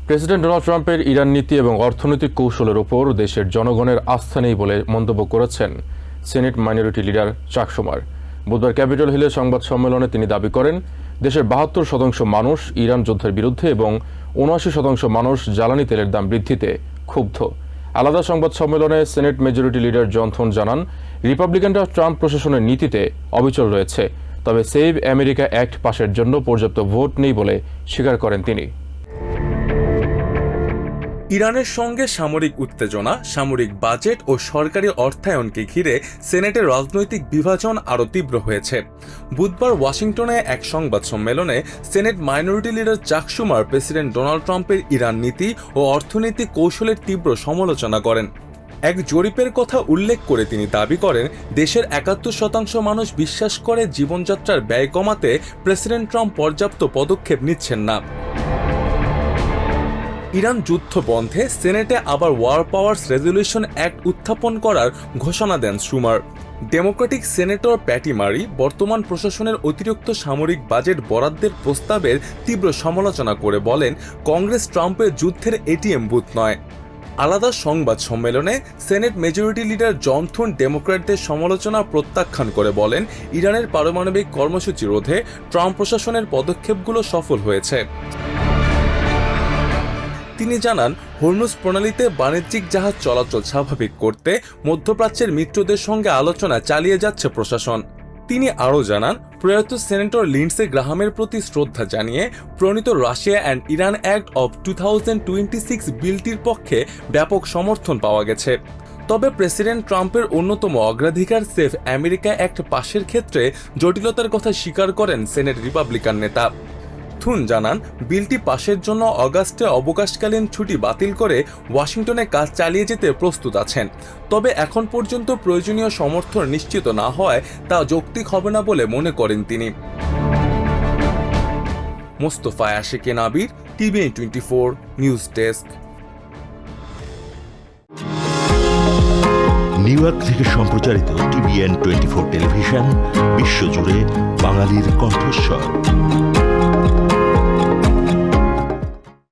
President Donald ট্রাম্পের Iran নীতি এবং অর্থনৈতিক কৌশলের ওপর দেশের জনগণের আস্থা নেই বলে মন্তব্য করেছেন সেনেট মাইনরিটি লিডার চাক শুমার। বুধবার ক্যাপিটল হিলে সংবাদ সম্মেলনে তিনি দাবি করেন, দেশের ৭২% মানুষ ইরান যুদ্ধের বিরুদ্ধে এবং ৭৯% মানুষ জ্বালানি তেলের দাম বৃদ্ধিতে ক্ষুব্ধ। আলাদা সংবাদ সম্মেলনে সেনেট মেজরিটি লিডার জন থুন জানান, রিপাবলিকানরা ট্রাম্প প্রশাসনের নীতিতে অবিচল রয়েছে, তবে সেভ আমেরিকা অ্যাক্ট পাশের জন্য পর্যাপ্ত ভোট নেই বলে স্বীকার করেন তিনি। ইরানের সঙ্গে সামরিক উত্তেজনা, সামরিক বাজেট ও সরকারি অর্থায়নকে ঘিরে সেনেটের রাজনৈতিক বিভাজন আরও তীব্র হয়েছে। বুধবার ওয়াশিংটনে এক সংবাদ সম্মেলনে সেনেট মাইনরিটি লিডার চাক শুমার প্রেসিডেন্ট ডোনাল্ড ট্রাম্পের ইরান নীতি ও অর্থনৈতিক কৌশলের তীব্র সমালোচনা করেন। এক জরিপের কথা উল্লেখ করে তিনি দাবি করেন, দেশের ৭১% মানুষ বিশ্বাস করে জীবনযাত্রার ব্যয় কমাতে প্রেসিডেন্ট ট্রাম্প পর্যাপ্ত পদক্ষেপ নিচ্ছেন না। ইরান যুদ্ধ বন্ধে সেনেটে আবার ওয়ার পাওয়ার্স রেজলিউশন অ্যাক্ট উত্থাপন করার ঘোষণা দেন শুমার। ডেমোক্রেটিক সেনেটর প্যাটি মারি বর্তমান প্রশাসনের অতিরিক্ত সামরিক বাজেট বরাদ্দের প্রস্তাবের তীব্র সমালোচনা করে বলেন, কংগ্রেস ট্রাম্পের যুদ্ধের এটিএম বুথ নয়। আলাদা সংবাদ সম্মেলনে সেনেট মেজরিটি লিডার জন থুন ডেমোক্র্যাটদের সমালোচনা প্রত্যাখ্যান করে বলেন, ইরানের পারমাণবিক কর্মসূচি রোধে ট্রাম্প প্রশাসনের পদক্ষেপগুলো সফল হয়েছে। তিনি জানান, হরমুজ প্রণালীতে বাণিজ্যিক জাহাজ চলাচল স্বাভাবিক করতে মধ্যপ্রাচ্যের মিত্রদের সঙ্গে আলোচনা চালিয়ে যাচ্ছে প্রশাসন। তিনি আরও জানান, প্রয়াত সেনেটর লিন্ডসে গ্রাহামের প্রতি শ্রদ্ধা জানিয়ে প্রণীত Russia and Iran act of 2026 বিলটির পক্ষে ব্যাপক সমর্থন পাওয়া গেছে। তবে প্রেসিডেন্ট ট্রাম্পের অন্যতম অগ্রাধিকার সেভ আমেরিকা অ্যাক্ট পাশের ক্ষেত্রে জটিলতার কথা স্বীকার করেন সেনেট রিপাবলিকান নেতা। থুন জানান, বিলটি পাশের জন্য অগাস্টে অবকাশকালীন ছুটি বাতিল করে ওয়াশিংটনে কাজ চালিয়ে যেতে প্রস্তুত আছেন। তবে এখন পর্যন্ত প্রয়োজনীয় সমর্থন নিশ্চিত না হওয়ায় তা যৌক্তিক হবে না বলে মনে করেন তিনি। মোস্তফা আশিকে নাবির, TVN 24 news desk. New York থেকে সম্প্রচারিত TVN 24 টেলিভিশন বিশ্বজুড়ে বাঙালির কণ্ঠস্বর।